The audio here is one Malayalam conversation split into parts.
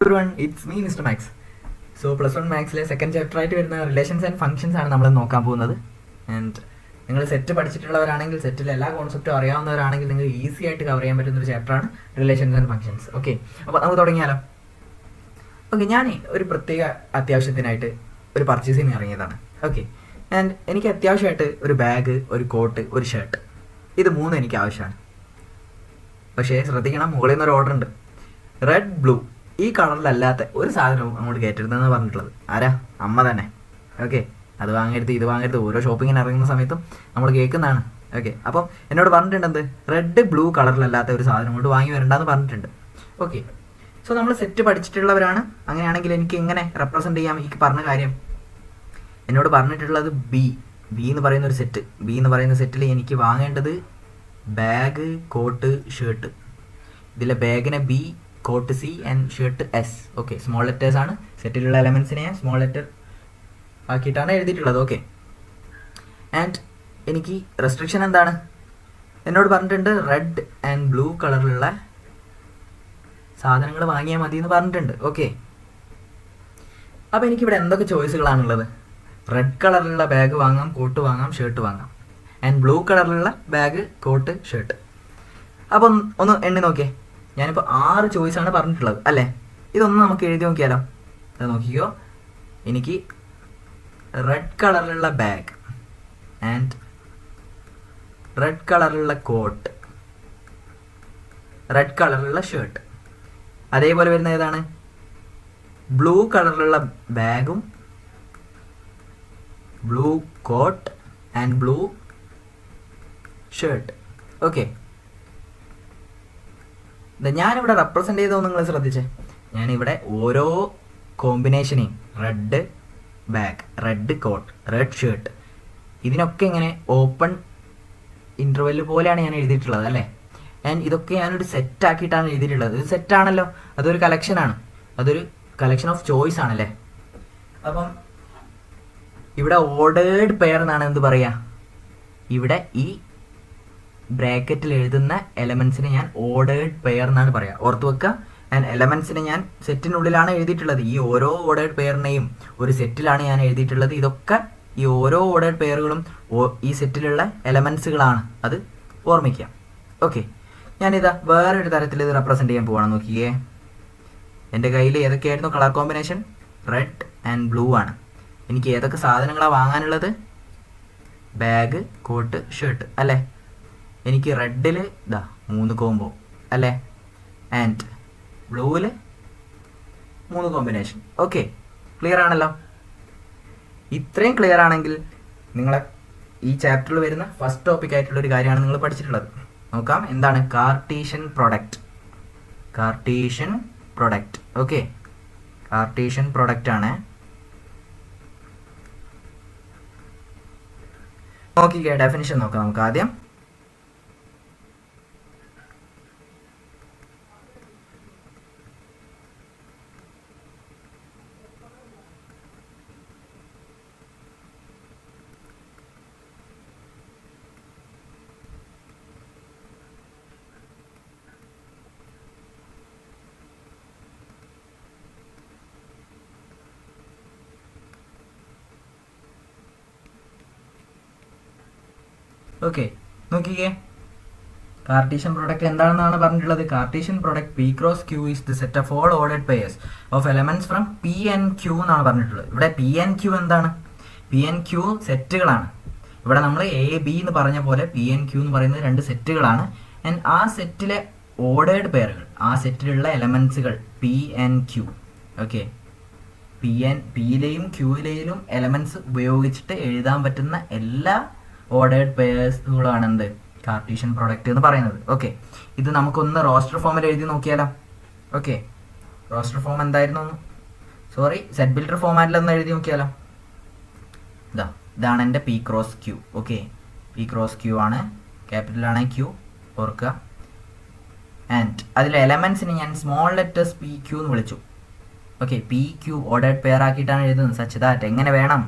everyone, it's me Mr. Max. So +1 മാത്സിലെ സെക്കൻഡ് ചാപ്റ്റർ ആയിട്ട് വരുന്ന റിലേഷൻസ് ആൻഡ് ഫംഗ്ഷൻസ് ആണ് നമ്മൾ നോക്കാൻ പോകുന്നത്. ആൻഡ് നിങ്ങൾ സെറ്റ് പഠിച്ചിട്ടുള്ളവരാണെങ്കിൽ, സെറ്റിൽ എല്ലാ കോൺസെപ്റ്റും അറിയാവുന്നവരാണെങ്കിൽ നിങ്ങൾ ഈസി ആയിട്ട് കവർ ചെയ്യാൻ പറ്റുന്ന ഒരു ചാപ്റ്ററാണ് റിലേഷൻസ് ആൻഡ് ഫംഗ്ഷൻസ്. ഓക്കെ, അപ്പോൾ നമുക്ക് തുടങ്ങിയാലോ. ഓക്കെ, ഞാൻ ഒരു പ്രത്യേക അത്യാവശ്യത്തിനായിട്ട് ഒരു പർച്ചേസിങ് ഇറങ്ങിയതാണ്. ഓക്കെ, ആൻഡ് എനിക്ക് അത്യാവശ്യമായിട്ട് ഒരു ബാഗ്, ഒരു കോട്ട്, ഒരു ഷർട്ട്, ഇത് മൂന്നും എനിക്ക് ആവശ്യമാണ്. പക്ഷേ ശ്രദ്ധിക്കണം, മുകളിൽ നിന്നൊരു ഓർഡർ ഉണ്ട്. റെഡ്, ബ്ലൂ ഈ കളറിലല്ലാത്ത ഒരു സാധനവും അങ്ങോട്ട് കയറ്റരുതെന്ന് പറഞ്ഞിട്ടുള്ളത് ആരാ? അമ്മ തന്നെ. ഓക്കെ, അത് വാങ്ങരുത്, ഇത് വാങ്ങരുത്, ഓരോ ഷോപ്പിങ്ങിന് ഇറങ്ങുന്ന സമയത്തും നമ്മൾ കേൾക്കുന്നതാണ്. ഓക്കെ, അപ്പം എന്നോട് പറഞ്ഞിട്ടുണ്ട് എന്ത്, റെഡ്, ബ്ലൂ കളറിലല്ലാത്ത ഒരു സാധനം കൊണ്ട് വാങ്ങി വരണ്ടെന്ന് പറഞ്ഞിട്ടുണ്ട്. ഓക്കെ, സോ നമ്മൾ സെറ്റ് പഠിച്ചിട്ടുള്ളവരാണ്. അങ്ങനെയാണെങ്കിൽ എനിക്ക് എങ്ങനെ റെപ്രസെൻറ്റ് ചെയ്യാം ഈ പറഞ്ഞ കാര്യം? എന്നോട് പറഞ്ഞിട്ടുള്ളത് ബി എന്ന് പറയുന്ന ഒരു സെറ്റ്. ബി എന്ന് പറയുന്ന സെറ്റിൽ എനിക്ക് വാങ്ങേണ്ടത് ബാഗ്, കോട്ട്, ഷർട്ട്. ഇതിലെ ബാഗിനെ B, coat C and shirt S. Okay, small letters ആണ്. സെറ്റിലുള്ള എലമെൻസിനെ ഞാൻ സ്മോൾ ലെറ്റർ ആക്കിയിട്ടാണ് എഴുതിയിട്ടുള്ളത്. ഓക്കെ, ആൻഡ് എനിക്ക് റെസ്ട്രിക്ഷൻ എന്താണ്? എന്നോട് പറഞ്ഞിട്ടുണ്ട് റെഡ് ആൻഡ് ബ്ലൂ കളറിലുള്ള സാധനങ്ങൾ വാങ്ങിയാൽ മതി എന്ന് പറഞ്ഞിട്ടുണ്ട്. ഓക്കെ, അപ്പോൾ എനിക്കിവിടെ എന്തൊക്കെ ചോയ്സുകളാണുള്ളത്? റെഡ് കളറിലുള്ള ബാഗ് വാങ്ങാം, കോട്ട് വാങ്ങാം, ഷർട്ട് വാങ്ങാം. ആൻഡ് ബ്ലൂ കളറിലുള്ള ബാഗ്, കോട്ട്, ഷർട്ട്. അപ്പം ഒന്ന് എണ്ണി നോക്കിയേ. ഞാനിപ്പോൾ 6 ചോയ്സാണ് പറഞ്ഞിട്ടുള്ളത് അല്ലേ? ഇതൊന്ന് നമുക്ക് എഴുതി നോക്കിയാലോ. അത് നോക്കിക്കോ. എനിക്ക് റെഡ് കളറിലുള്ള ബാഗ് ആൻഡ് റെഡ് കളറിലുള്ള കോട്ട്, റെഡ് കളറിലുള്ള ഷർട്ട്. അതേപോലെ വരുന്ന ഏതാണ്? ബ്ലൂ കളറിലുള്ള ബാഗും, blue coat and blue shirt. Okay, ഞാനിവിടെ റെപ്രസെൻ്റ് ചെയ്തോ നിങ്ങൾ ശ്രദ്ധിച്ചേ. ഞാനിവിടെ ഓരോ കോമ്പിനേഷനെയും red bag, red coat, red shirt, ഇതിനൊക്കെ ഇങ്ങനെ ഓപ്പൺ ഇൻ്റർവെല് പോലെയാണ് ഞാൻ എഴുതിയിട്ടുള്ളത് അല്ലേ? ആൻഡ് ഇതൊക്കെ ഞാനൊരു സെറ്റാക്കിയിട്ടാണ് എഴുതിയിട്ടുള്ളത്. ഇത് സെറ്റാണല്ലോ, അതൊരു കളക്ഷനാണ്, അതൊരു കളക്ഷൻ ഓഫ് ചോയ്സ് ആണല്ലേ. അപ്പം ഇവിടെ ഓർഡേർഡ് പെയർ എന്നാണ് എന്ത് പറയുക? ഇവിടെ ഈ ബ്രാക്കറ്റിൽ എഴുതുന്ന എലമെൻസിനെ ഞാൻ ഓർഡേർഡ് പെയർ എന്നാണ് പറയുക. ഓർത്ത് വെക്കുക. ആൻഡ് എലമെൻസിനെ ഞാൻ സെറ്റിനുള്ളിലാണ് എഴുതിയിട്ടുള്ളത്. ഈ ഓരോ ഓർഡേർഡ് പെയറിനെയും ഒരു സെറ്റിലാണ് ഞാൻ എഴുതിയിട്ടുള്ളത്. ഇതൊക്കെ ഈ ഓരോ ഓർഡേർഡ് പെയറുകളും ഈ സെറ്റിലുള്ള എലമെൻസുകളാണ്. അത് ഓർമ്മിക്കുക. ഓക്കെ, ഞാനിതാ വേറൊരു തരത്തിൽ ഇത് റെപ്രസെൻ്റ് ചെയ്യാൻ പോവാണ്. നോക്കിയേ, എൻ്റെ കയ്യിൽ ഏതൊക്കെയായിരുന്നു colour combination? Red and blue ആണ്. എനിക്ക് ഏതൊക്കെ സാധനങ്ങളാണ് വാങ്ങാനുള്ളത്? ബാഗ്, കോട്ട്, ഷർട്ട് അല്ലേ? എനിക്ക് റെഡിൽ 3 കോംബോ അല്ലേ? ആൻഡ് ബ്ലൂവിൽ 3 കോമ്പിനേഷൻ. ഓക്കെ, ക്ലിയർ ആണല്ലോ? ഇത്രയും ക്ലിയർ ആണെങ്കിൽ നിങ്ങളെ ഈ ചാപ്റ്ററിൽ വരുന്ന ഫസ്റ്റ് ടോപ്പിക് ആയിട്ടുള്ള ഒരു കാര്യമാണ് നിങ്ങൾ പഠിച്ചിട്ടുള്ളത്. നോക്കാം, എന്താണ് Cartesian product. Cartesian product. Okay, Cartesian product ആണ്. നോക്കിക്കേ, ഡെഫിനിഷൻ നോക്കാം നമുക്ക് ആദ്യം. ഓക്കെ, നോക്കിക്കേ, കാർട്ടീഷ്യൻ പ്രൊഡക്റ്റ് എന്താണെന്നാണ് പറഞ്ഞിട്ടുള്ളത്? Cartesian product P cross Q is the set of all ordered pairs of elements from P and Q എന്നാണ് പറഞ്ഞിട്ടുള്ളത്. ഇവിടെ പി ആൻഡ് ക്യൂ എന്താണ്? പി ആൻഡ് ക്യൂ സെറ്റുകളാണ്. ഇവിടെ നമ്മൾ എ ബി എന്ന് പറഞ്ഞ പോലെ പി ആൻഡ് ക്യൂ എന്ന് പറയുന്നത് 2 സെറ്റുകളാണ്. ആൻഡ് ആ സെറ്റിലെ ഓർഡേർഡ് പെയറുകൾ, ആ സെറ്റിലുള്ള എലമെന്റ്സുകൾ പി ആൻഡ് ക്യൂ. ഓക്കെ, പിയിലെയും ക്യൂയിലെയും എലമെന്റ്സ് ഉപയോഗിച്ചിട്ട് എഴുതാൻ പറ്റുന്ന എല്ലാ ഓർഡേർഡ് പെയർസുകളാണ് എന്ത്? കാർട്ടീഷ്യൻ പ്രൊഡക്റ്റ് എന്ന് പറയുന്നത്. ഓക്കെ, ഇത് നമുക്കൊന്ന് റോസ്റ്റർ ഫോമിൽ എഴുതി നോക്കിയാലോ. ഓക്കെ, റോസ്റ്റർ ഫോം എന്തായിരുന്നു? സെറ്റ് ബിൽഡർ ഫോമാറ്റിലൊന്ന് എഴുതി നോക്കിയാലോ. ഇതാണ് എൻ്റെ P cross Q. Okay, P cross Q ആണ്, ക്യാപിറ്റലാണ് ക്യൂ, ഓർക്കുക. ആൻഡ് അതിലെ എലമെന്റ്സിന് ഞാൻ സ്മോൾ ലെറ്റേഴ്സ് പി ക്യൂ എന്ന് വിളിച്ചു. Okay, P Q ordered pair ആക്കിയിട്ടാണ് എഴുതുന്നത്. സച്ച് ദാറ്റ് എങ്ങനെ വേണം?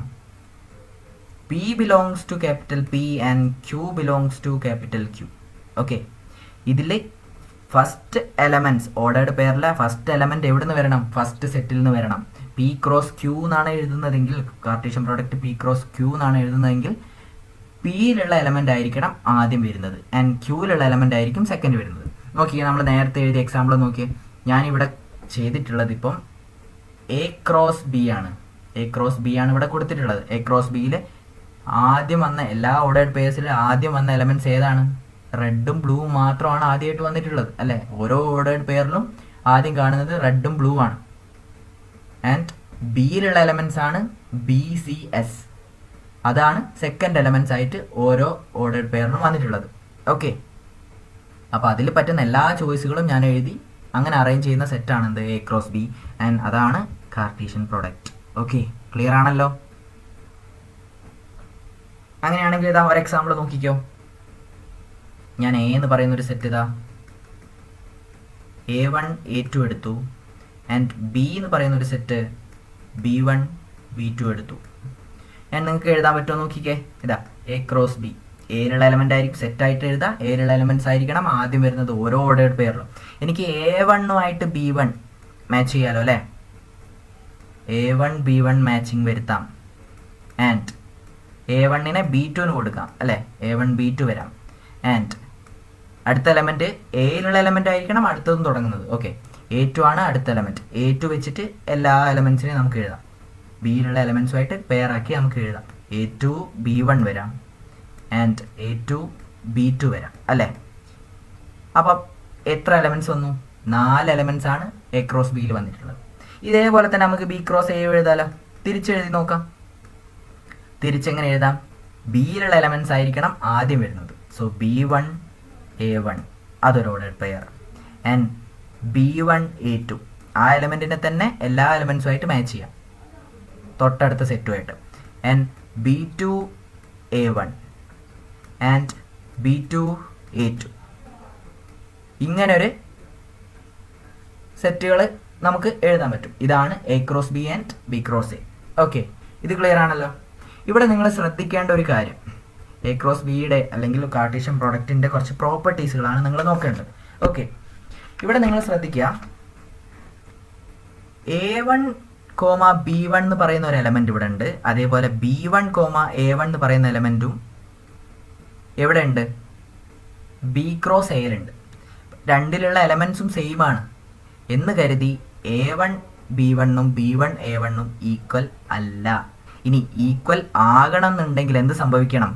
P belongs to capital P and Q belongs to capital Q. Okay, ഇതിൽ ഫസ്റ്റ് എലമെന്റ്സ് ഓർഡേർഡ് പെയറിലെ ഫസ്റ്റ് എലമെന്റ് എവിടെ നിന്ന് വരണം? ഫസ്റ്റ് സെറ്റിൽ നിന്ന് വരണം. പി ക്രോസ് ക്യൂ എന്നാണ് എഴുതുന്നതെങ്കിൽ, Cartesian product P cross Q എന്നാണ് എഴുതുന്നതെങ്കിൽ പിയിലുള്ള എലമെന്റ് ആയിരിക്കണം ആദ്യം വരുന്നത് ആൻഡ് ക്യൂവിലുള്ള എലമെന്റ് ആയിരിക്കും സെക്കൻഡ് വരുന്നത്. നോക്കിയേ, നമ്മൾ നേരത്തെ എഴുതിയ എക്സാമ്പിൾ നോക്കിയേ. ഞാനിവിടെ ചെയ്തിട്ടുള്ളത് ഇപ്പം എ ക്രോസ് ബി ആണ്. എ ക്രോസ് ബി ആണ് ഇവിടെ കൊടുത്തിട്ടുള്ളത്. എ ക്രോസ് ബിയിൽ ആദ്യം വന്ന എല്ലാ ഓർഡേർഡ് പെയർസിൽ ആദ്യം വന്ന എലമെന്റ്സ് ഏതാണ്? റെഡും ബ്ലൂവും മാത്രമാണ് ആദ്യമായിട്ട് വന്നിട്ടുള്ളത് അല്ലേ? ഓരോ ഓർഡേർഡ് പെയറിലും ആദ്യം കാണുന്നത് റെഡും ബ്ലൂ ആണ്. ആൻഡ് ബിയിലുള്ള എലമെന്റ്സ് ആണ് ബി സി എസ്. അതാണ് സെക്കൻഡ് എലമെന്റ്സ് ആയിട്ട് ഓരോ ഓർഡേർഡ് പെയറിനും വന്നിട്ടുള്ളത്. ഓക്കെ, അപ്പോൾ അതിൽ പറ്റുന്ന എല്ലാ ചോയ്സുകളും ഞാൻ എഴുതി അങ്ങനെ അറേഞ്ച് ചെയ്യുന്ന സെറ്റാണ് എന്ത്? A cross B. ആൻഡ് അതാണ് കാർട്ടീഷ്യൻ പ്രോഡക്റ്റ്. ഓക്കെ, ക്ലിയർ ആണല്ലോ? അങ്ങനെയാണെങ്കിൽ ഇതാ ഒരു എക്സാമ്പിൾ നോക്കിക്കോ. ഞാൻ എ എന്ന് പറയുന്ന ഒരു സെറ്റ് ഇതാ A1 A2 എടുത്തു ആൻഡ് ബി എന്ന് പറയുന്ന ഒരു സെറ്റ് B1 B2 എടുത്തു. ഞാൻ നിങ്ങൾക്ക് എഴുതാൻ പറ്റുമോ നോക്കിക്കേ. ഇതാ എ ക്രോസ് ബി. എയിലുള്ള എലമെന്റ് ആയിരിക്കും സെറ്റായിട്ട് എഴുതാം. എയിലുള്ള എലമെന്റ്സ് ആയിരിക്കണം ആദ്യം വരുന്നത് ഓരോ ഓർഡേർഡ് പെയറിലും. എനിക്ക് A1 B1 മാച്ച് ചെയ്യാലോ അല്ലേ? A1 B1 മാച്ചിങ് വരുത്താം. ആൻഡ് A1നെ B2ന് കൊടുക്കാം അല്ലേ? A1 B2 വരാം. ആൻഡ് അടുത്ത എലമെന്റ് എയിലുള്ള എലമെന്റ് ആയിരിക്കണം അടുത്തതും തുടങ്ങുന്നത്. ഓക്കെ, A2 ആണ് അടുത്ത എലമെന്റ്. A2 വെച്ചിട്ട് എല്ലാ എലമെന്റ്സിനെയും നമുക്ക് എഴുതാം. ബിയിലുള്ള എലമെന്റ്സുമായിട്ട് പെയർ ആക്കി നമുക്ക് എഴുതാം. A2 B1 വരാം ആൻഡ് A2 B2 വരാം അല്ലേ? അപ്പം എത്ര എലമെന്റ്സ് വന്നു? 4 എലമെന്റ്സ് ആണ് എ ക്രോസ് ബിയിൽ വന്നിട്ടുള്ളത്. ഇതേപോലെ തന്നെ നമുക്ക് ബി ക്രോസ് എ എഴുതാലോ. തിരിച്ചെഴുതി നോക്കാം. തിരിച്ചെങ്ങനെ എഴുതാം? ബിയിലുള്ള എലമെന്റ്സ് ആയിരിക്കണം ആദ്യം വരുന്നത്. സോ B1 A1 അതൊരു ordered pair and B1 A2 ആ എലമെന്റിനെ തന്നെ എല്ലാ എലമെന്റ്സുമായിട്ട് മാച്ച് ചെയ്യാം തൊട്ടടുത്ത സെറ്റുമായിട്ട്. And B2 A1 and B2 A2 ഇങ്ങനെ ഒരു സെറ്റുകൾ നമുക്ക് എഴുതാൻ പറ്റും. ഇതാണ് A cross B and B cross A. Okay, ഇത് ക്ലിയർ ആണല്ലോ? ഇവിടെ നിങ്ങൾ ശ്രദ്ധിക്കേണ്ട ഒരു കാര്യം, എ ക്രോസ് ബിയുടെ അല്ലെങ്കിൽ കാർട്ടീഷ്യൻ പ്രോഡക്റ്റിൻ്റെ കുറച്ച് പ്രോപ്പർട്ടീസുകളാണ് നിങ്ങൾ നോക്കേണ്ടത്. ഓക്കെ, ഇവിടെ നിങ്ങൾ ശ്രദ്ധിക്കുക, A1, B1 എന്ന് പറയുന്ന ഒരു എലമെന്റ് ഇവിടെ ഉണ്ട്. അതേപോലെ B1, A1 എന്ന് പറയുന്ന എലമെന്റും എവിടെ ഉണ്ട്? ബി ക്രോസ് എയിലുണ്ട്. രണ്ടിലുള്ള എലമെന്റ്സും സെയിം ആണ് എന്ന് കരുതി A1 B1ഉം B1 A1ഉം ഈക്വൽ അല്ല. ഇനി ഈക്വൽ ആകണം എന്നുണ്ടെങ്കിൽ എന്ത് സംഭവിക്കണം?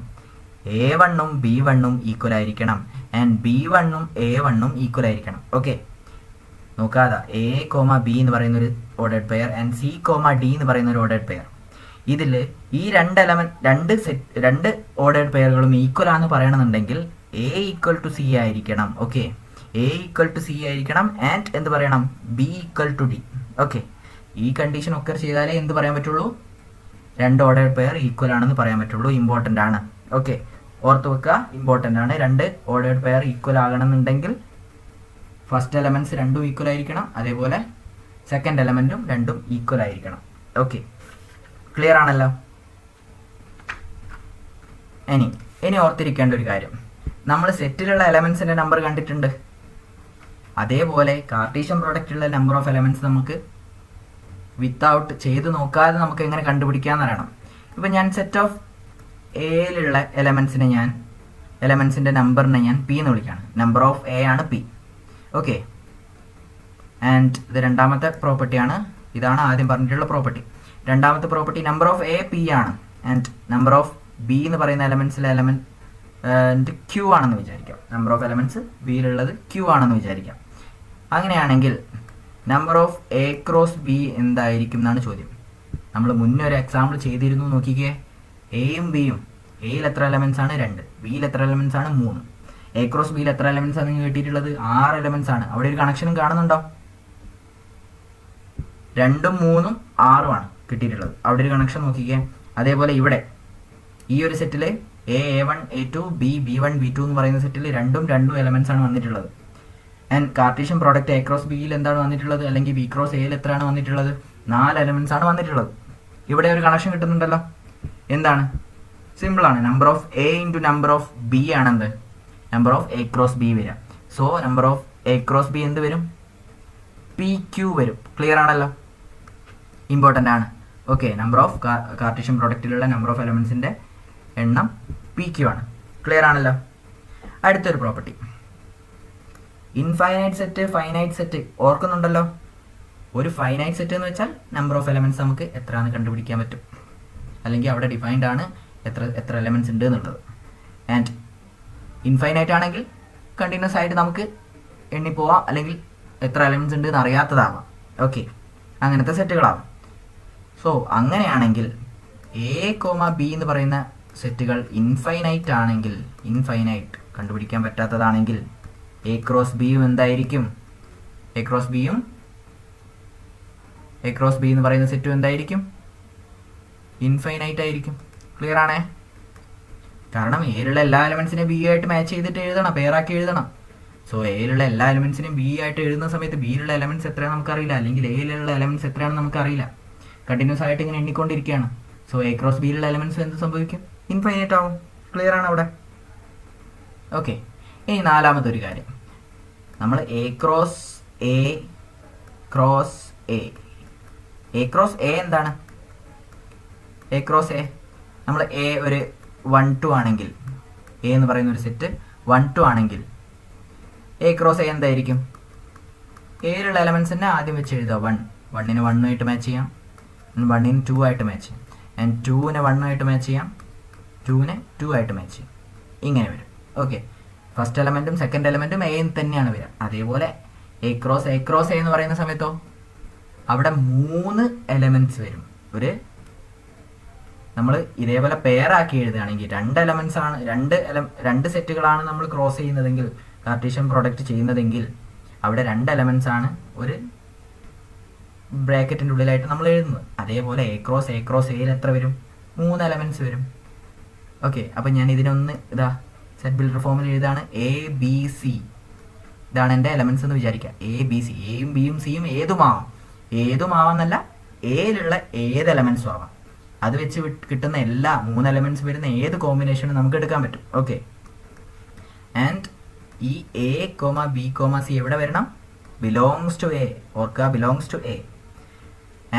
A1ഉം B1ഉം ഈക്വൽ ആയിരിക്കണം ആൻഡ് B1ഉം A1ഉം ഈക്വൽ ആയിരിക്കണം. ഓക്കെ, നോക്കാതെ A, B എന്ന് പറയുന്ന ഒരു ordered pair and C, D എന്ന് പറയുന്ന ഒരു ഓർഡേർഡ് പെയർ. ഇതിൽ ഈ രണ്ട് ഓർഡേർഡ് പെയറുകളും ഈക്വൽ ആണെന്ന് പറയണമെന്നുണ്ടെങ്കിൽ A ഈക്വൽ ടു C ആയിരിക്കണം. Okay, A equal to C ആയിരിക്കണം ആൻഡ് എന്ത് പറയണം? B equal to D. Okay, ഈ കണ്ടീഷൻ ഒക്കെ ചെയ്താലേ എന്ത് പറയാൻ പറ്റുള്ളൂ? രണ്ട് ഓർഡേർഡ് പെയർ ഈക്വൽ ആണെന്ന് പറയാൻ പറ്റുള്ളൂ. ഇമ്പോർട്ടൻ്റ് ആണ്. ഓക്കെ, ഓർത്ത് വെക്കുക, ഇമ്പോർട്ടൻ്റ് ആണ്. രണ്ട് ഓർഡേർഡ് പെയർ ഈക്വൽ ആകണമെന്നുണ്ടെങ്കിൽ ഫസ്റ്റ് എലമെന്റ്സ് രണ്ടും ഈക്വൽ ആയിരിക്കണം, അതേപോലെ സെക്കൻഡ് എലമെന്റും രണ്ടും ഈക്വൽ ആയിരിക്കണം. ഓക്കെ, ക്ലിയർ ആണല്ലോ? ഇനി ഓർത്തിരിക്കേണ്ട ഒരു കാര്യം, നമ്മൾ സെറ്റിലുള്ള എലമെന്റ്സിന്റെ നമ്പർ കണ്ടിട്ടുണ്ട്. അതേപോലെ കാർട്ടീഷ്യൻ പ്രോഡക്റ്റിലുള്ള നമ്പർ ഓഫ് എലമെന്റ്സ് നമുക്ക് വിത്തൗട്ട് ചെയ്ത് നോക്കാതെ നമുക്ക് എങ്ങനെ കണ്ടുപിടിക്കാമെന്ന് അറിയണം. ഇപ്പം ഞാൻ സെറ്റ് ഓഫ് എയിലുള്ള എലമെന്റ്സിന്റെ നമ്പറിനെ ഞാൻ പി എന്ന് വിളിക്കുകയാണ്. നമ്പർ ഓഫ് എ ആണ് പി. ഓക്കെ, ആൻഡ് ഇത് രണ്ടാമത്തെ പ്രോപ്പർട്ടിയാണ്. ഇതാണ് ആദ്യം പറഞ്ഞിട്ടുള്ള പ്രോപ്പർട്ടി. രണ്ടാമത്തെ property number of A P ആണ് ആൻഡ് നമ്പർ ഓഫ് ബി എന്ന് പറയുന്ന എലമെന്റ്സിലെ എലമെന്റ് ക്യൂ ആണെന്ന് വിചാരിക്കാം. നമ്പർ ഓഫ് എലമെന്റ്സ് ബിയിലുള്ളത് ക്യൂ ആണെന്ന് വിചാരിക്കാം. അങ്ങനെയാണെങ്കിൽ number of A cross B എന്തായിരിക്കും എന്നാണ് ചോദ്യം. നമ്മൾ മുന്നേ ഒരു എക്സാമ്പിൾ ചെയ്തിരുന്നു, നോക്കിക്കേ. എയും ബിയും, എയിൽ എത്ര എലമെന്റ്സ് ആണ്? 2. ബിയിൽ എത്ര എലമെന്റ്സ് ആണ്? 3. എ ക്രോസ് ബിയിൽ എത്ര എലമെന്റ്സ് ആണ് കിട്ടിയിട്ടുള്ളത്? 6 എലമെന്റ്സ് ആണ്. അവിടെ ഒരു കണക്ഷനും കാണുന്നുണ്ടോ? 2ഉം 3ഉം 6ഉം ആണ് കിട്ടിയിട്ടുള്ളത്. അവിടെ ഒരു കണക്ഷൻ നോക്കിക്കേ. അതേപോലെ ഇവിടെ ഈ ഒരു സെറ്റിൽ A1 A2 B1 B2 എന്ന് പറയുന്ന സെറ്റിൽ രണ്ടും എലമെന്റ്സ് ആണ് വന്നിട്ടുള്ളത്. And Cartesian product A cross ബിയിൽ എന്താണ് വന്നിട്ടുള്ളത്? അല്ലെങ്കിൽ ബി ക്രോസ് എയിൽ എത്രയാണ് വന്നിട്ടുള്ളത്? 4 എലമെന്റ്സ് ആണ് വന്നിട്ടുള്ളത്. ഇവിടെ ഒരു കണക്ഷൻ കിട്ടുന്നുണ്ടല്ലോ. എന്താണ്? സിമ്പിൾ ആണ്. Number of A into number of B ആണെന്ത്? Number of A cross B വരിക. So number of A cross B എന്ത് വരും? പി ക്യൂ വരും. ക്ലിയർ ആണല്ലോ? ഇമ്പോർട്ടൻ്റ് ആണ്. ഓക്കെ, നമ്പർ ഓഫ് കാർട്ടീഷ്യൻ പ്രോഡക്റ്റിലുള്ള നമ്പർ ഓഫ് എലമെൻസിൻ്റെ എണ്ണം പി ക്യൂ ആണ്. ക്ലിയർ ആണല്ലോ? അടുത്തൊരു property, infinite set, finite set. ഓർക്കുന്നുണ്ടല്ലോ? ഒരു ഫൈനൈറ്റ് സെറ്റ് എന്ന് വെച്ചാൽ നമ്പർ ഓഫ് എലമെൻറ്റ്സ് നമുക്ക് എത്രയാണെന്ന് കണ്ടുപിടിക്കാൻ പറ്റും, അല്ലെങ്കിൽ അവിടെ ഡിഫൈൻഡ് ആണ് എത്ര എലമെൻറ്റ്സ് ഉണ്ട് എന്നുള്ളത്. ആൻഡ് ഇൻഫൈനൈറ്റ് ആണെങ്കിൽ കണ്ടിന്യൂസ് ആയിട്ട് നമുക്ക് എണ്ണിപ്പോവാം, അല്ലെങ്കിൽ എത്ര എലമെൻറ്റ്സ് ഉണ്ട് എന്ന് അറിയാത്തതാവാം. ഓക്കെ, അങ്ങനത്തെ സെറ്റുകളാവാം. സോ അങ്ങനെയാണെങ്കിൽ എ കോമ ബി എന്ന് പറയുന്ന സെറ്റുകൾ ഇൻഫൈനൈറ്റ് ആണെങ്കിൽ, ഇൻഫൈനൈറ്റ് കണ്ടുപിടിക്കാൻ പറ്റാത്തതാണെങ്കിൽ എ ക്രോസ് ബിയും എന്തായിരിക്കും? എ ക്രോസ് ബി എന്ന് പറയുന്ന സെറ്റും എന്തായിരിക്കും? ഇൻഫൈനൈറ്റ് ആയിരിക്കും. ക്ലിയർ ആണേ? കാരണം എയിലുള്ള എല്ലാ എലമെൻസിനെയും ബി ആയിട്ട് മാച്ച് ചെയ്തിട്ട് എഴുതണം, പെയറാക്കി എഴുതണം. സോ എയിലുള്ള എല്ലാ എലമെൻസിനെയും ബി ആയിട്ട് എഴുതുന്ന സമയത്ത് ബിയിലുള്ള എലമെൻറ്റ്സ് എത്രയാണെന്ന് നമുക്കറിയില്ല, അല്ലെങ്കിൽ എയിലുള്ള എലമെൻറ്റ്സ് എത്രയാണെന്ന് നമുക്കറിയില്ല. കണ്ടിന്യൂസ് ആയിട്ട് ഇങ്ങനെ എണ്ണിക്കൊണ്ടിരിക്കുകയാണ്. സോ എ ക്രോസ് ബിയിലുള്ള എലമെൻറ്റ്സ് എന്ത് സംഭവിക്കും? ഇൻഫൈനൈറ്റ് ആവും. ക്ലിയർ ആണ് അവിടെ? ഓക്കെ, ഇനി നാലാമത്തെ ഒരു കാര്യം, നമ്മൾ എ ക്രോസ് എ എന്താണ്? എ ക്രോസ് എ നമ്മൾ എ ഒരു 1 2 ആണെങ്കിൽ, എ എന്ന് പറയുന്ന ഒരു സെറ്റ് 1 2 ആണെങ്കിൽ എ ക്രോസ് എ എന്തായിരിക്കും? എയിലുള്ള എലമെൻറ്റ്സ് തന്നെ ആദ്യം വെച്ച് എഴുതുക. 1നെ 1 ആയിട്ട് മാച്ച് ചെയ്യാം, 1നെ 2 ആയിട്ട് മാച്ച് ചെയ്യാം, ആൻഡ് 2നെ 1 ആയിട്ട് മാച്ച് ചെയ്യാം, 2നെ 2 ആയിട്ട് മാച്ച് ചെയ്യാം. ഇങ്ങനെ വരും. ഓക്കെ, ഫസ്റ്റ് എലമെൻറ്റും സെക്കൻഡ് എലമെൻറ്റും എ തന്നെയാണ് വരിക. അതേപോലെ എ ക്രോസ് എ എന്ന് പറയുന്ന സമയത്തോ അവിടെ 3 എലമെൻറ്റ്സ് വരും. നമ്മൾ ഇതേപോലെ പെയറാക്കി എഴുതുകയാണെങ്കിൽ 2 എലമെൻറ്റ്സ് ആണ്, 2 സെറ്റുകളാണ് നമ്മൾ ക്രോസ് ചെയ്യുന്നതെങ്കിൽ, കാർട്ടീഷ്യൻ പ്രോഡക്റ്റ് ചെയ്യുന്നതെങ്കിൽ അവിടെ 2 എലമെൻറ്റ്സ് ആണ് ഒരു ബ്രാക്കറ്റിൻ്റെ ഉള്ളിലായിട്ട് നമ്മൾ എഴുതുന്നത്. അതേപോലെ എ ക്രോസ് എയിൽ എത്ര വരും? 3 എലമെൻറ്റ്സ് വരും. ഓക്കെ, അപ്പം ഞാൻ ഇതിനൊന്ന് സെറ്റ് ബിൽഡർ ഫോമിൽ എഴുതാണ്. എ ബി സി ഇതാണ് എൻ്റെ എലമെൻറ്റ്സ് എന്ന് വിചാരിക്കുക. എ ബി സി, എയും ബിയും സിയും ഏതുമാവാന്നല്ല, എയിലുള്ള ഏത് എലമെൻറ്റ്സും ആവാം. അത് വെച്ച് കിട്ടുന്ന എല്ലാ 3 എലമെൻറ്റ്സ് വരുന്ന ഏത് കോമ്പിനേഷനും നമുക്ക് എടുക്കാൻ പറ്റും. ഓക്കെ, ആൻഡ് ഈ a comma b comma c എവിടെ വരണം? Belongs to a. ഓർക്കുക, ബിലോങ്സ് ടു എ.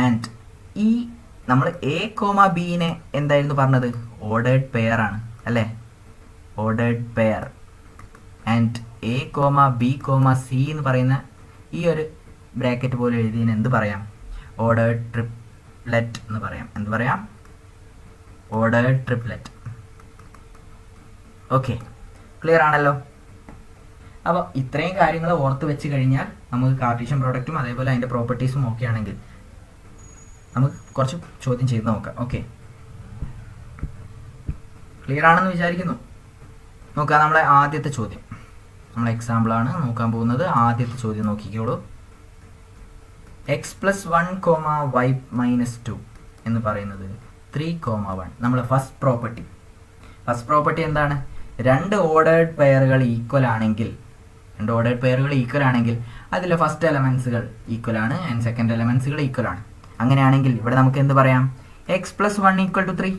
ആൻഡ് ഈ നമ്മൾ എ കോമ ബിനെ എന്തായിരുന്നു പറഞ്ഞത്? ഓർഡേർഡ് പെയർ ആണ് അല്ലേ? Ordered pair. And A comma b comma C എന്ന് പറയുന്ന ഈ ഒരു ബ്രാക്കറ്റ് പോലെ എഴുതിയതിന് എന്ത് പറയാം? ഓർഡേർഡ് ട്രിപ്ലെറ്റ് എന്ന് പറയാം. എന്ത് പറയാം? Ordered triplet. ഓക്കെ, ക്ലിയർ ആണല്ലോ? അപ്പോൾ ഇത്രയും കാര്യങ്ങൾ ഓർത്ത് വെച്ച് കഴിഞ്ഞാൽ നമുക്ക് കാർട്ടീഷ്യൻ പ്രോഡക്റ്റും അതേപോലെ അതിൻ്റെ പ്രോപ്പർട്ടീസും ഓക്കെ ആണെങ്കിൽ നമുക്ക് കുറച്ച് ചോദ്യം ചെയ്ത് നോക്കാം. ഓക്കെ, ക്ലിയർ ആണെന്ന് വിചാരിക്കുന്നു. നോക്കാം, നമ്മളെ ആദ്യത്തെ ചോദ്യം, നമ്മളെ എക്സാമ്പിളാണ് നോക്കാൻ പോകുന്നത്. ആദ്യത്തെ ചോദ്യം നോക്കിക്കോളൂ. x+1, y-2 എന്ന് പറയുന്നത് 3, 1. നമ്മളെ ഫസ്റ്റ് പ്രോപ്പർട്ടി എന്താണ്? 2 ഓർഡേർഡ് പെയറുകൾ ഈക്വൽ ആണെങ്കിൽ അതിലെ ഫസ്റ്റ് എലമെൻസുകൾ ഈക്വൽ ആണ് ആൻഡ് സെക്കൻഡ് എലമെൻസുകൾ ഈക്വൽ ആണ്. അങ്ങനെയാണെങ്കിൽ ഇവിടെ നമുക്ക് എന്ത് പറയാം? x+1 = 3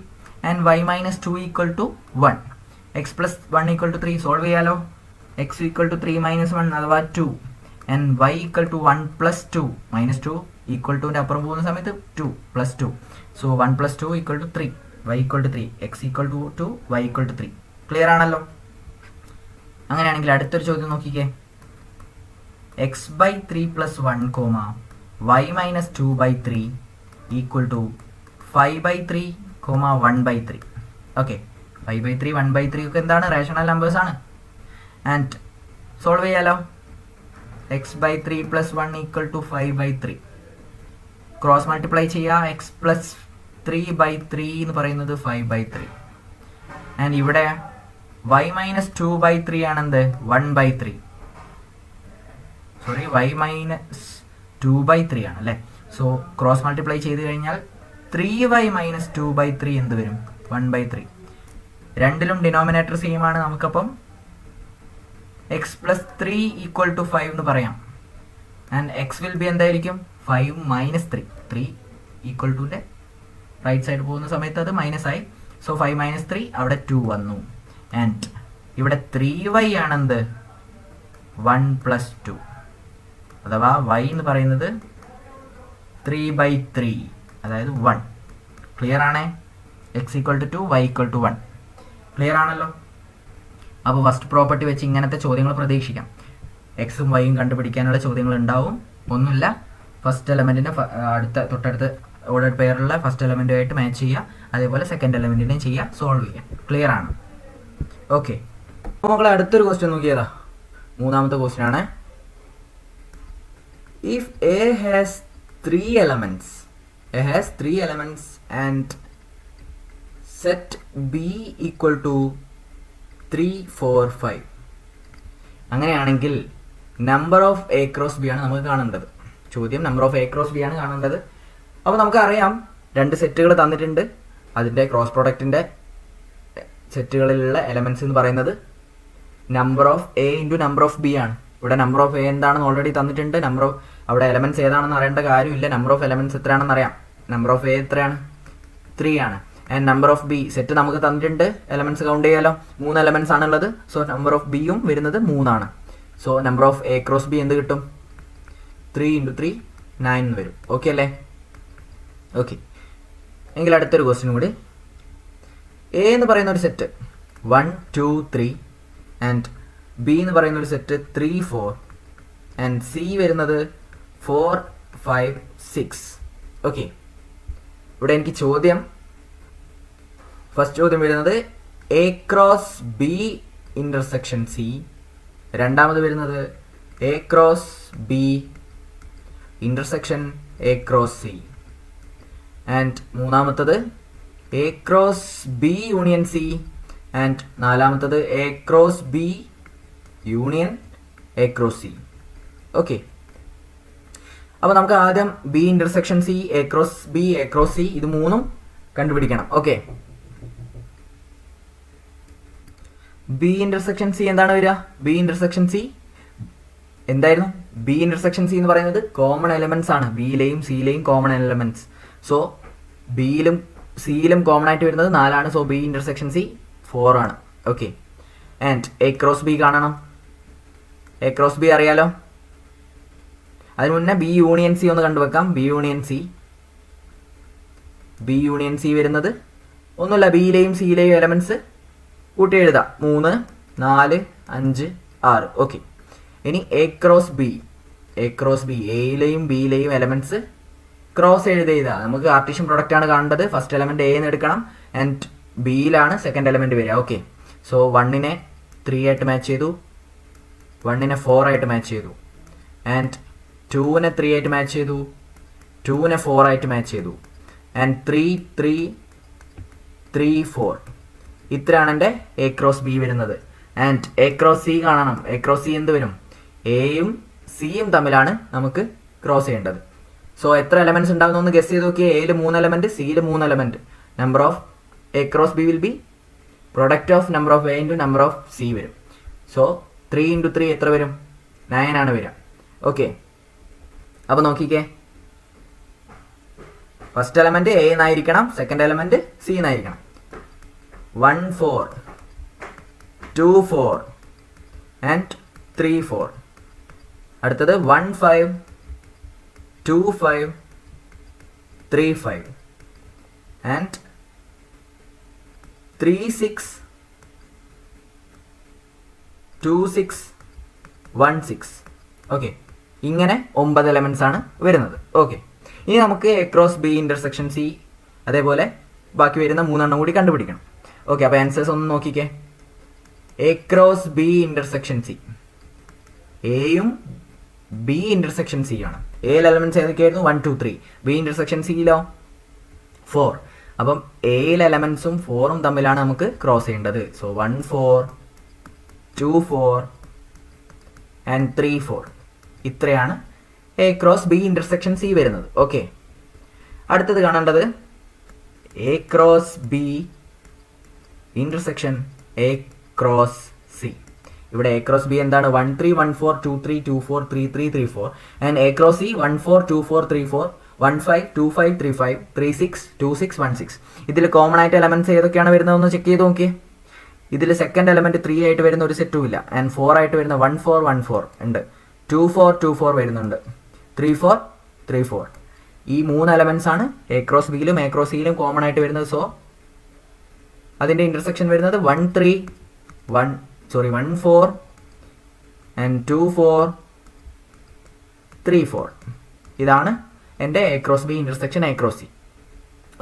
and y-2 = 1. x+1 = 3 solve ചെയ്യാലോ. x = 3 - 1 അഥവാ 2 ആൻഡ് y = 1 + 2 -2 =ന്റെ അപ്പുറം പോകുന്ന സമയത്ത് 2 + 2. So 1 + 2 = 3, y = 3, x = 2, y = 3. Clear ആണല്ലോ? അങ്ങനെയാണെങ്കിൽ അടുത്തൊരു ചോദ്യം നോക്കിക്കേ. x/3 + 1, y-2/3 = 5/3, 1/3. ഓക്കെ, 5/3 1/3 ഒക്കെ എന്താണ്? റേഷണൽ നമ്പേഴ്സ് ആണ്. ആൻഡ് സോൾവ് ചെയ്യാലോ. x/3 + 1 = 5/3. ക്രോസ് മൾട്ടിപ്ലൈ ചെയ്യുക. x+3/3 എന്ന് പറയുന്നത് 5/3. ആൻഡ് ഇവിടെ y-2/3 ആണെന്ത്? 1/3. സോറി, y-2/3 ആണ് അല്ലേ? സോ ക്രോസ് മൾട്ടിപ്ലൈ ചെയ്ത് കഴിഞ്ഞാൽ 3y - 2/3 എന്ത് വരും? 1/3. രണ്ടിലും ഡിനോമിനേറ്റർ സെയിം ആണ്. നമുക്കപ്പം x+3 = 5 എന്ന് പറയാം. ആൻഡ് x വിൽ ബി എന്തായിരിക്കും? 5 - 3. 3 =ന്റെ റൈറ്റ് സൈഡ് പോകുന്ന സമയത്ത് അത് മൈനസ് ആയി. സോ 5 - 3 അവിടെ 2 വന്നു. ആൻഡ് ഇവിടെ 3y ആണെന്ത്? 1 + 2, അഥവാ y എന്ന് പറയുന്നത് 3/3, അതായത് 1. ക്ലിയർ ആണേ? x = 2, y = 1. ക്ലിയർ ആണല്ലോ? അപ്പോൾ ഫസ്റ്റ് പ്രോപ്പർട്ടി വെച്ച് ഇങ്ങനത്തെ ചോദ്യങ്ങൾ പ്രതീക്ഷിക്കാം. എക്സും വൈയും കണ്ടുപിടിക്കാനുള്ള ചോദ്യങ്ങൾ ഉണ്ടാവും. ഒന്നുമില്ല, ഫസ്റ്റ് എലമെൻറ്റിനെ തൊട്ടടുത്ത് ഓർഡർ പെയറുള്ള ഫസ്റ്റ് എലമെൻറ്റുമായിട്ട് മാച്ച് ചെയ്യുക, അതേപോലെ സെക്കൻഡ് എലമെൻറ്റിനെയും ചെയ്യുക, സോൾവ് ചെയ്യുക. ക്ലിയർ ആണ്? ഓക്കെ. അപ്പോൾ മക്കളെ അടുത്തൊരു ക്വസ്റ്റ്യൻ നോക്കിയതാ, മൂന്നാമത്തെ ക്വസ്റ്റ്യൻ ആണ്. If A has 3 elements and set b = 3, 4, 5, അങ്ങനെയാണെങ്കിൽ number of A cross B ആണ് നമുക്ക് കാണേണ്ടത്. ചോദ്യം number of A cross B ആണ് കാണേണ്ടത്. അപ്പോൾ നമുക്കറിയാം 2 സെറ്റുകൾ തന്നിട്ടുണ്ട്. അതിൻ്റെ ക്രോസ് പ്രോഡക്റ്റിൻ്റെ സെറ്റുകളിലുള്ള എലമെൻറ്റ്സ് എന്ന് പറയുന്നത് number of A into number of B ആണ്. ഇവിടെ നമ്പർ ഓഫ് എ എന്താണെന്ന് ഓൾറെഡി തന്നിട്ടുണ്ട്. നമ്പർ ഓഫ് അവിടെ എലമെൻറ്റ്സ് ഏതാണെന്ന് അറിയേണ്ട കാര്യമില്ല. നമ്പർ ഓഫ് എലമെൻറ്റ്സ് എത്രയാണെന്ന് അറിയാം. നമ്പർ ഓഫ് എ എത്രയാണ്? 3 ആണ്. And number of B set നമുക്ക് തന്നിട്ടുണ്ട്. എലമെൻറ്റ്സ് കൗണ്ട് ചെയ്യാലോ. 3 എലമെൻറ്റ്സ് ആണുള്ളത്. സോ നമ്പർ ഓഫ് ബിയും വരുന്നത് 3 ആണ്. So number of A cross B എന്ത് കിട്ടും? 3 × 3 9 എന്ന് വരും. ഓക്കെ അല്ലേ? ഓക്കെ. എങ്കിൽ അടുത്തൊരു ക്വസ്റ്റ്യൻ കൂടി. എ എന്ന് പറയുന്ന ഒരു സെറ്റ് 1, 2, 3 ആൻഡ് ബി എന്ന് പറയുന്ന ഒരു സെറ്റ് 3, 4 ആൻഡ് സി വരുന്നത് 4, 5, 6. ഓക്കെ. ഇവിടെ എനിക്ക് ഫസ്റ്റ് ചോദ്യം വരുന്നത് A cross B intersection C, രണ്ടാമത് വരുന്നത് A cross B intersection A cross C, and മൂന്നാമത്തത് A cross B union C, and നാലാമത്തത് A cross B union A cross C. Okay. അപ്പോൾ നമുക്ക് ആദ്യം B intersection C, A cross B, A cross C, ഇത് മൂന്നും കണ്ടുപിടിക്കണം. ഓക്കെ. ബി ഇൻ്റർസെക്ഷൻ സി എന്താണ് വരിക? ബി ഇൻ്റർസെക്ഷൻ സി എന്തായിരുന്നു? ബി ഇൻ്റർസെക്ഷൻ സി എന്ന് പറയുന്നത് കോമൺ എലമെൻറ്റ്സ് ആണ്. ബിയിലെയും സിയിലെയും കോമൺ എലമെൻറ്റ്സ്. സോ ബിയിലും സിയിലും കോമൺ ആയിട്ട് വരുന്നത് 4 ആണ്. സോ ബി ഇൻ്റർസെക്ഷൻ സി 4 ആണ്. Okay. And A cross B കാണണം. എ ക്രോസ് ബി അറിയാലോ. അതിന് മുന്നേ ബി യൂണിയൻ സി ഒന്ന് കണ്ടുവെക്കാം. ബി യൂണിയൻ സി വരുന്നത് ഒന്നുമില്ല, ബിയിലെയും സിയിലെയും എലമെൻറ്റ്സ് കൂട്ടി എഴുതാം. 3, 4, 5, 6. ഓക്കെ. ഇനി എ ക്രോസ് ബി എയിലെയും ബിയിലെയും എലമെൻറ്റ്സ് ക്രോസ് എഴുതിയതാ. നമുക്ക് കാർട്ടീഷ്യൻ പ്രൊഡക്റ്റ് ആണ് കാണേണ്ടത്. ഫസ്റ്റ് എലമെന്റ് എ എന്ന് എടുക്കണം ആൻഡ് ബിയിലാണ് സെക്കൻഡ് എലമെന്റ് വരിക. ഓക്കെ. സോ 1നെ 3 ആയിട്ട് മാച്ച് ചെയ്തു, 1നെ 4 ആയിട്ട് മാച്ച് ചെയ്തു, ആൻഡ് 2നെ 3 ആയിട്ട് മാച്ച് ചെയ്തു, 2നെ 4 ആയിട്ട് മാച്ച് ചെയ്തു, ആൻഡ് 3, 3, 3, 4. ഇത്രയാണ് എൻ്റെ എ ക്രോസ് ബി വരുന്നത്. ആൻഡ് എ ക്രോസ് സി കാണണം. എ ക്രോസ് സി എന്ത് വരും? എയും സിയും തമ്മിലാണ് നമുക്ക് ക്രോസ് ചെയ്യേണ്ടത്. സോ എത്ര എലമെന്റ്സ് ഉണ്ടാകുന്ന ഒന്ന് ഗസ് ചെയ്ത് നോക്കിയാൽ എയിൽ 3 എലമെന്റ്, സിയിൽ 3 element. Number of A cross B will be product of number of A into number of C വരും. സോ 3 × 3 എത്ര വരും? 9 ആണ് വരിക. ഓക്കെ. അപ്പോൾ നോക്കിക്കേ, ഫസ്റ്റ് എലമെന്റ് എ എന്നായിരിക്കണം, സെക്കൻഡ് എലമെന്റ് സി എന്നായിരിക്കണം. 1, 4, 2, 4 ആൻഡ് 3, 4. അടുത്തത് 1, 5, 2, 5, 3, 5 ആൻഡ് 3, 6, 2, 6, 1, 6. ഓക്കെ. ഇങ്ങനെ 9 എലമെന്റ്സ് ആണ് വരുന്നത്. ഓക്കെ. ഇനി നമുക്ക് A cross B intersection C, അതേപോലെ ബാക്കി വരുന്ന 3 എണ്ണം കൂടി കണ്ടുപിടിക്കണം. ഓക്കെ. അപ്പോൾ ആൻസേഴ്സ് ഒന്ന് നോക്കിക്കേ. A cross B intersection C, എയും ബി ഇൻ്റർസെക്ഷൻ സി ആണ്. എയിൽ എലമെന്റ്സ് ഏതൊക്കെയായിരുന്നു? 1, 2, 3. ബി ഇൻ്റർസെക്ഷൻ സിയിലോ 4. അപ്പം എയിൽ എലമെന്റ്സും 4ഉം തമ്മിലാണ് നമുക്ക് ക്രോസ് ചെയ്യേണ്ടത്. So 1, 4, 2, 4 and 3, 4. ഇത്രയാണ് A cross B intersection C വരുന്നത്. ഓക്കെ. അടുത്തത് കാണേണ്ടത് A cross B intersection A cross C. ഇവിടെ എ ക്രോസ് ബി എന്താണ്? 1, 3, 1, 4, 2, 3, 2, 4, 3, 3, 3, 4 ആൻഡ് എ ക്രോസ് സി 1, 4, 2, 4, 3, 4, 1, 5, 2, 5, 3, 5, 3, 6, 2, 6, 1, 6. ഇതിൽ കോമൺ ആയിട്ട് എലമെന്റ്സ് ഏതൊക്കെയാണ് വരുന്നതെന്ന് ചെക്ക് ചെയ്ത് നോക്കിയേ. ഇതിൽ സെക്കൻഡ് എലമെന്റ് 3 ആയിട്ട് വരുന്ന ഒരു സെറ്റും ഇല്ല. ആൻഡ് 4 ആയിട്ട് വരുന്ന 1 4 1 4 ഉണ്ട്. 2 4 2 4 വരുന്നുണ്ട്. 3 4 3 4. ഈ 3 എലമെന്റ്സ് ആണ് എ ക്രോസ് ബിയിലും എ ക്രോസ് സിയിലും കോമൺ ആയിട്ട് വരുന്നത്. സോ അതിന്റെ ഇന്റർസെക്ഷൻ വരുന്നത് 1 4 ആൻഡ് 2 4 3 4. ഇതാണ് എൻ്റെ A cross B intersection A cross C.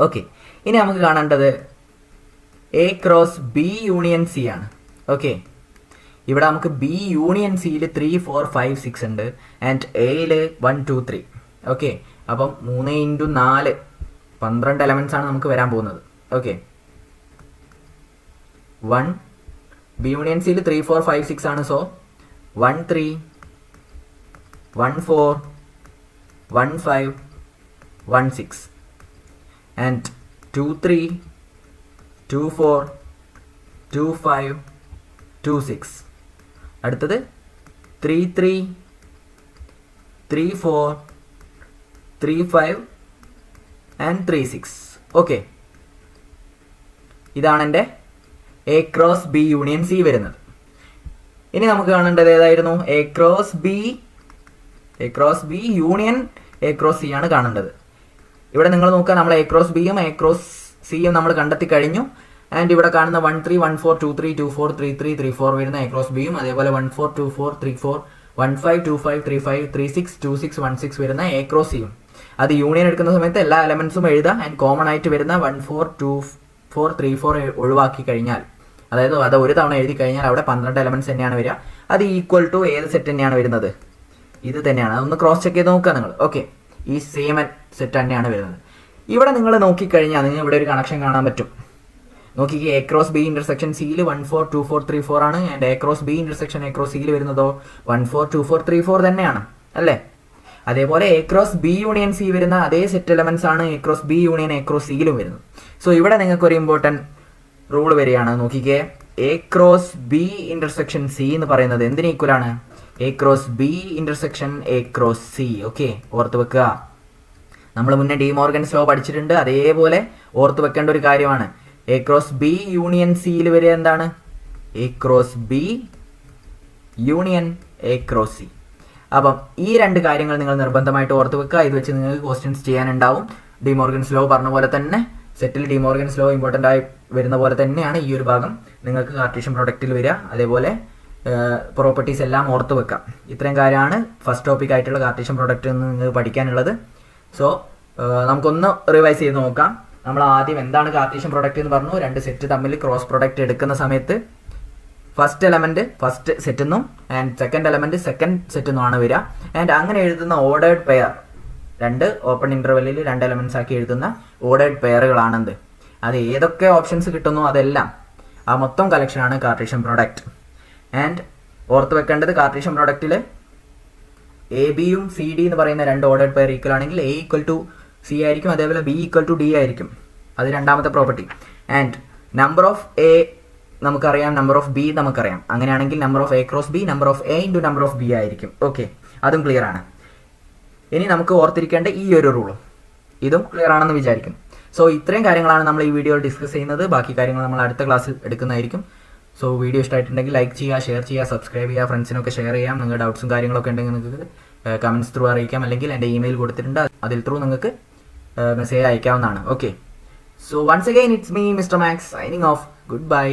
Okay, ഇനി നമുക്ക് കാണേണ്ടത് A cross B union C ആണ്. ഓക്കെ, ഇവിടെ നമുക്ക് ബി യൂണിയൻ സിയിൽ 3 4 5 6 ഉണ്ട്. ആൻഡ് എയിൽ 1 2 3. ഓക്കെ, അപ്പം 3 × 4 12 എലമെന്റ്സ് ആണ് നമുക്ക് വരാൻ പോകുന്നത്. ഓക്കെ, 1 ബി യൂണിയൻ സിയിൽ 3 4 5 6 ആണ്. So 1 3 1 4 1 5 1 6 and 2 3 2 4 2 5 2 6. അടുത്തത് 3 3 3 4 3 5 and 3 6. ഓക്കെ, ഇതാണ് എൻ്റെ A cross B union C വരുന്നത്. ഇനി നമുക്ക് കാണേണ്ടത് ഏതായിരുന്നു? A cross B union A cross C ആണ് കാണേണ്ടത്. ഇവിടെ നിങ്ങൾ നോക്കുക, നമ്മൾ എ ക്രോസ് ബിയും എ ക്രോസ് സിയും നമ്മൾ കണ്ടെത്തി കഴിഞ്ഞു. ആൻഡ് ഇവിടെ കാണുന്ന 1 3 1 4 2 3 2 4 3 3 3 4 വരുന്ന എ ക്രോസ് ബിയും, അതേപോലെ 1 4 2 4 3 4 1 5 2 5 3 5 3 6 2 6 1 6 വരുന്ന എ ക്രോസ് സിയും. അത് യൂണിയൻ എടുക്കുന്ന സമയത്ത് എല്ലാ എലമെന്റ്സും എഴുതാം. ആൻഡ് കോമൺ ആയിട്ട് വരുന്ന 1 4 2 4 3 4 ഒഴിവാക്കി കഴിഞ്ഞാൽ, അതായത് അത് ഒരു തവണ എഴുതി കഴിഞ്ഞാൽ അവിടെ 12 എലമെന്റ്സ് തന്നെയാണ് വരിക. അത് ഈക്വൽ ടു ഏത് സെറ്റ് തന്നെയാണ് വരുന്നത്? ഇത് തന്നെയാണ്. അതൊന്ന് ക്രോസ് ചെക്ക് ചെയ്ത് നോക്കുക നിങ്ങൾ. ഓക്കെ, ഈ സെയിം സെറ്റ് തന്നെയാണ് വരുന്നത്. ഇവിടെ നിങ്ങൾ നോക്കിക്കഴിഞ്ഞാൽ നിങ്ങൾ ഇവിടെ ഒരു കണക്ഷൻ കാണാൻ പറ്റും. നോക്കിക്കേ, എ ക്രോസ് ബി ഇന്റർസെക്ഷൻ സിയിൽ 1 4 2 4 3 4 ആണ്. And A cross B intersection A cross സിയിൽ വരുന്നതോ 1 4 2 4 3 4 തന്നെയാണ് അല്ലേ? അതേപോലെ A cross B union C വരുന്ന അതേ സെറ്റ് എലമെന്റ്സ് ആണ് A cross B union A cross സിയിലും വരുന്നത്. സോ ഇവിടെ നിങ്ങൾക്ക് ഒരു ഇമ്പോർട്ടൻറ്റ് റൂൾ വരികയാണ്. നോക്കിക്കേ, A cross B intersection C എന്ന് പറയുന്നത് എന്തിന് ഈക്വൽ ആണ്? A cross B intersection A cross C. Okay, ഓർത്ത് വെക്കുക. നമ്മൾ മുന്നേ ഡി മോർഗൻസ് ലോ പഠിച്ചിട്ടുണ്ട്. അതേപോലെ ഓർത്ത് വെക്കേണ്ട ഒരു കാര്യമാണ്. എ ക്രോസ് ബി യൂണിയൻ സിയിൽ വരിക എന്താണ്? A cross B union A cross C. അപ്പം ഈ രണ്ട് കാര്യങ്ങൾ നിങ്ങൾ നിർബന്ധമായിട്ട് ഓർത്ത് വെക്കുക. ഇത് വെച്ച് നിങ്ങൾക്ക് ക്വസ്റ്റ്യൻസ് ചെയ്യാനുണ്ടാവും. ഡി മോർഗൻസ് ലോ പറഞ്ഞ പോലെ തന്നെ സെറ്റിൽ ഡി മോർഗൻസ് ലോ ഇമ്പോർട്ടൻ്റ് ആയി വരുന്ന പോലെ തന്നെയാണ് ഈ ഒരു ഭാഗം നിങ്ങൾക്ക് കാർട്ടീഷ്യൻ പ്രൊഡക്റ്റിൽ വരിക. അതേപോലെ പ്രോപ്പർട്ടീസ് എല്ലാം ഓർത്ത് വെക്കാം. ഇത്രയും കാര്യമാണ് ഫസ്റ്റ് ടോപ്പിക് ആയിട്ടുള്ള കാർട്ടീഷ്യൻ പ്രൊഡക്റ്റ് എന്ന് നിങ്ങൾക്ക് പഠിക്കാനുള്ളത്. സോ നമുക്കൊന്ന് റിവൈസ് ചെയ്ത് നോക്കാം. നമ്മൾ ആദ്യം എന്താണ് കാർട്ടീഷ്യൻ പ്രൊഡക്റ്റ് എന്ന് പറഞ്ഞു. രണ്ട് സെറ്റ് തമ്മിൽ ക്രോസ് പ്രൊഡക്റ്റ് എടുക്കുന്ന സമയത്ത് ഫസ്റ്റ് എലമെന്റ് ഫസ്റ്റ് സെറ്റെന്നും ആൻഡ് സെക്കൻഡ് എലമെന്റ് സെക്കൻഡ് സെറ്റെന്നുമാണ് വരിക. ആൻഡ് അങ്ങനെ എഴുതുന്ന ഓർഡേർഡ് പെയർ, രണ്ട് ഓപ്പൺ ഇന്റർവെല്ലിൽ രണ്ട് എലമെന്റ്സ് ആക്കി എഴുതുന്ന ഓർഡേർഡ് പെയറുകളാണെന്ത്? അത് ഏതൊക്കെ ഓപ്ഷൻസ് കിട്ടുന്നു അതെല്ലാം ആ മൊത്തം കളക്ഷനാണ് കാർട്ടീഷ്യൻ പ്രൊഡക്റ്റ്. ആൻഡ് ഓർത്ത് വെക്കേണ്ടത് കാർട്ടീഷ്യൻ പ്രൊഡക്റ്റിൽ എ ബിയും സി ഡി എന്ന് പറയുന്ന രണ്ട് ഓർഡേർഡ് പെയർ ഈക്വൽ ആണെങ്കിൽ എ ഈക്വൽ ടു സി ആയിരിക്കും, അതേപോലെ ബി ഈക്വൽ ടു ഡി ആയിരിക്കും. അത് രണ്ടാമത്തെ property. And number of A നമുക്കറിയാം, നമ്പർ ഓഫ് ബി നമുക്കറിയാം. അങ്ങനെയാണെങ്കിൽ number of A cross B number of A into number of B ആയിരിക്കും. ഓക്കെ, അതും ക്ലിയർ ആണ്. ഇനി നമുക്ക് ഓർത്തിരിക്കേണ്ട ഈ ഒരു റൂളും ഇതും ക്ലിയർ ആണെന്ന് വിചാരിക്കുന്നു. സോ ഇത്രയും കാര്യങ്ങളാണ് നമ്മൾ ഈ വീഡിയോയിൽ ഡിസ്കസ് ചെയ്യുന്നത്. ബാക്കി കാര്യങ്ങൾ നമ്മൾ അടുത്ത ക്ലാസ്സിൽ എടുക്കുന്നതായിരിക്കും. സോ വീഡിയോ ഇഷ്ടമായിട്ടുണ്ടെങ്കിൽ ലൈക്ക് ചെയ്യുക, ഷെയർ ചെയ്യുക, സബ്സ്ക്രൈബ് ചെയ്യുക, ഫ്രണ്ട്സിനൊക്കെ ഷെയർ ചെയ്യാം. നിങ്ങളുടെ ഡൗട്ട്സും കാര്യങ്ങളൊക്കെ ഉണ്ടെങ്കിൽ നിങ്ങൾക്ക് കമൻറ്റ്സ് ത്രൂ അറിയിക്കാം, അല്ലെങ്കിൽ എൻ്റെ ഇമെയിൽ കൊടുത്തിട്ടുണ്ട്, അതിൽ ത്രൂ നിങ്ങൾക്ക് മെസ്സേജ് അയക്കാവുന്നതാണ്. Okay, so once again it's me mister Max signing off. Good bye.